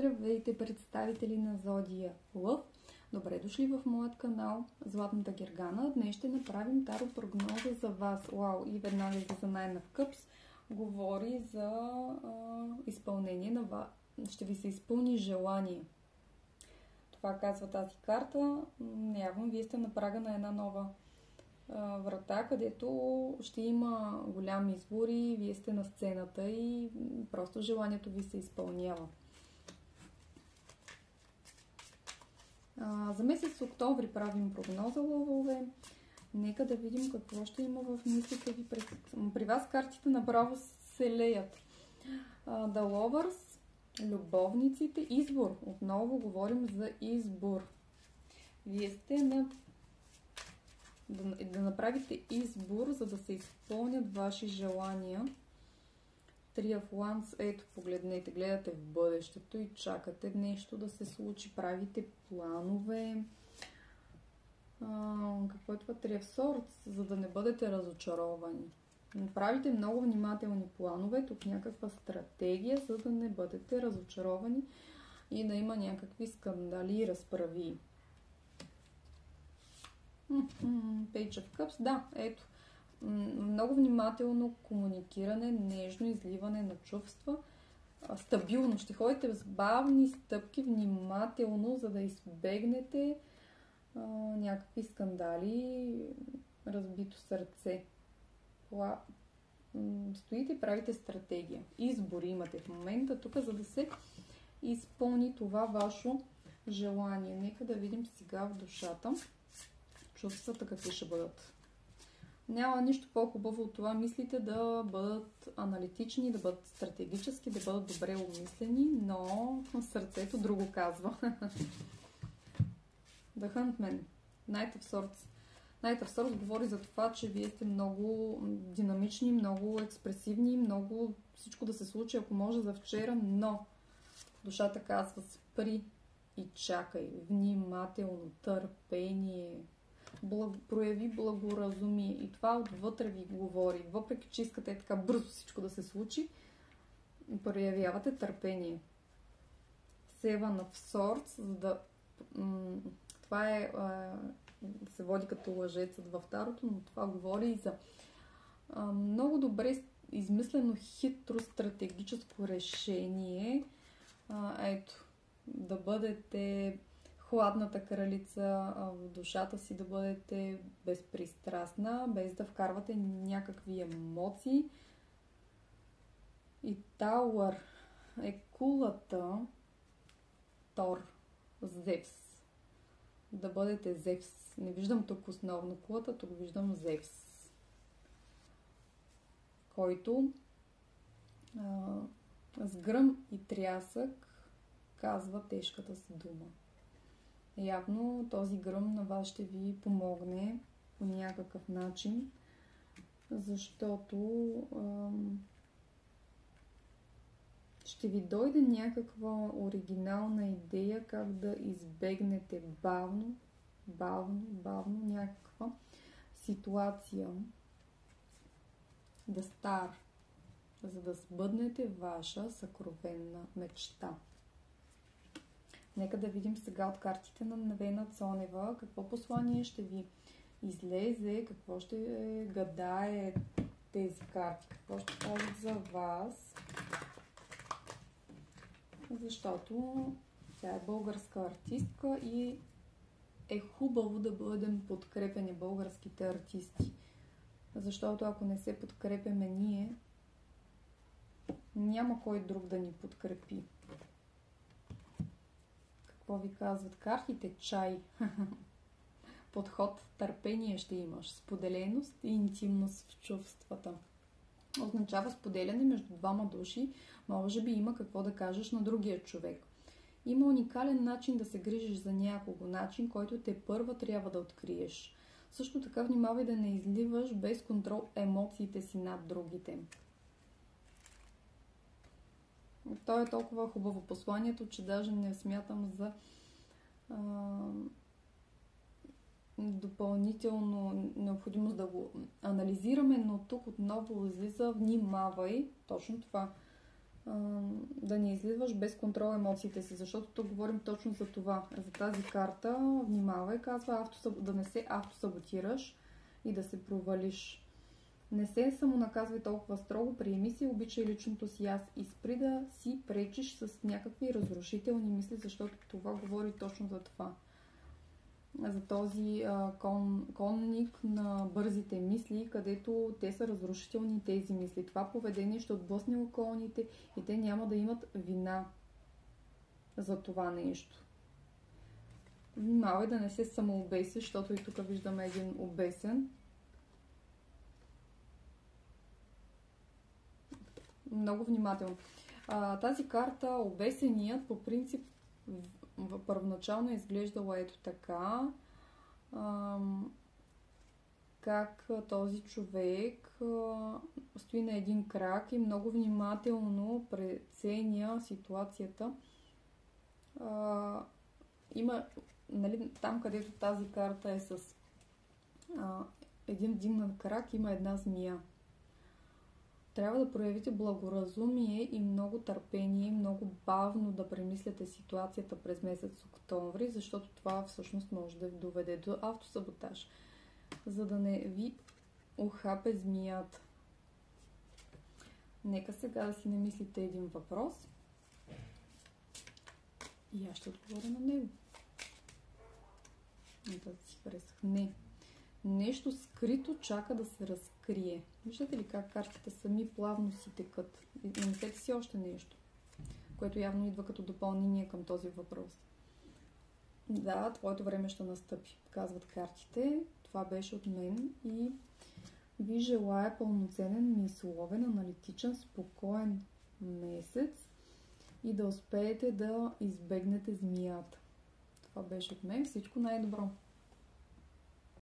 Здравейте, представители на Зодия Лъв! Добре дошли в моят канал Златната Гергана. Днес ще направим таро прогноза за вас. Вау! И веднага за Nine of Cups говори за изпълнение на вас. Ще ви се изпълни желание. Това казва тази карта. Явно вие сте на прага на една нова врата, където ще има голям избор и вие сте на сцената и просто желанието ви се изпълнява. За месец октомври правим прогноза, лъвове. Нека да видим какво ще има в мислите ви. При вас картите направо се леят. The Lovers, любовниците, избор. Отново говорим за избор. Вие сте да направите избор, за да се изпълнят ваши желания. Three of Wands, ето, погледнете, гледате в бъдещето и чакате нещо да се случи, правите планове. Какво е това? Three of Swords, за да не бъдете разочаровани. Правите много внимателни планове, тук някаква стратегия, за да не бъдете разочаровани и да има някакви скандали и разправи. Page of Cups, да, ето. Много внимателно комуникиране, нежно изливане на чувства, стабилно. Ще ходите с бавни стъпки, внимателно, за да избегнете някакви скандали, разбито сърце. Стоите и правите стратегия. Избори имате в момента тук, за да се изпълни това ваше желание. Нека да видим сега в душата чувствата какви ще бъдат. Няма нищо по-хубаво от това мислите да бъдат аналитични, да бъдат стратегически, да бъдат добре обмислени, но сърцето друго казва. The Huntman, Knight of Swords. Knight of Swords говори за това, че вие сте много динамични, много експресивни, много всичко да се случи, ако може за вчера, но душата казва спри и чакай, внимателно, търпение, прояви благоразумие и това отвътре ви говори. Въпреки, че искате така бързо всичко да се случи, проявявате търпение. Seven of Swords, за да... Това се води като лъжецът в тарото, но това говори и за много добре измислено хитро стратегическо решение. Ето, да бъдете хладната кралица в душата си, да бъдете безпристрастна, без да вкарвате някакви емоции. И Тауър е кулата, Тор, Зевс. Да бъдете Зевс. Не виждам тук основно кулата, тук виждам Зевс, който с гръм и трясък казва тежката си дума. Явно този гръм на вас ще ви помогне по някакъв начин, защото ще ви дойде някаква оригинална идея как да избегнете бавно някаква ситуация, да стар, за да сбъднете ваша съкровенна мечта. Нека да видим сега от картите на Невена Цонева какво послание ще ви излезе, какво ще гадае тези карти, какво ще кажат за вас. Защото тя е българска артистка и е хубаво да бъдем подкрепени българските артисти. Защото ако не се подкрепяме ние, няма кой друг да ни подкрепи. Какво ви казват картите? Чай. Подход, търпение ще имаш. Споделеност и интимност в чувствата. Означава споделяне между двама души. Може би има какво да кажеш на другия човек. Има уникален начин да се грижиш за някого. Начин, който те първа трябва да откриеш. Също така внимавай да не изливаш без контрол емоциите си над другите. То е толкова хубаво посланието, че даже не смятам за допълнително необходимост да го анализираме, но тук отново излиза внимавай, точно това. да не изливаш без контрол емоциите си, защото тук говорим точно за това. За тази карта внимавай, казва да не се автосаботираш и да се провалиш. Не се самонаказвай толкова строго, приеми си, обичай личното си аз и спри да си пречиш с някакви разрушителни мисли, защото това говори точно за това. За този конник на бързите мисли, където те са разрушителни тези мисли. Това поведение ще отблъсне околните и те няма да имат вина за това нещо. Внимавай да не се самообесиш, защото и тук виждаме един обесен. Много внимателно. Тази карта, обесеният, по принцип, първоначално е изглеждала ето така. Как този човек стои на един крак и много внимателно преценя ситуацията. Има, нали, там където тази карта е с един вдигнат крак, има една змия. Трябва да проявите благоразумие и много търпение, много бавно да премисляте ситуацията през месец октомври, защото това всъщност може да ви доведе до автосаботаж, за да не ви ухапе змията. Нека сега да си намислите един въпрос и аз ще отговоря на него. Да си пресъхне. Нещо скрито чака да се разкрие. Виждате ли как картите сами плавно си текат? Намислете си още нещо, което явно идва като допълнение към този въпрос. Да, твоето време ще настъпи, казват картите. Това беше от мен и ви желая пълноценен, мисловен, аналитичен, спокоен месец и да успеете да избегнете змията. Това беше от мен. Всичко най-добро!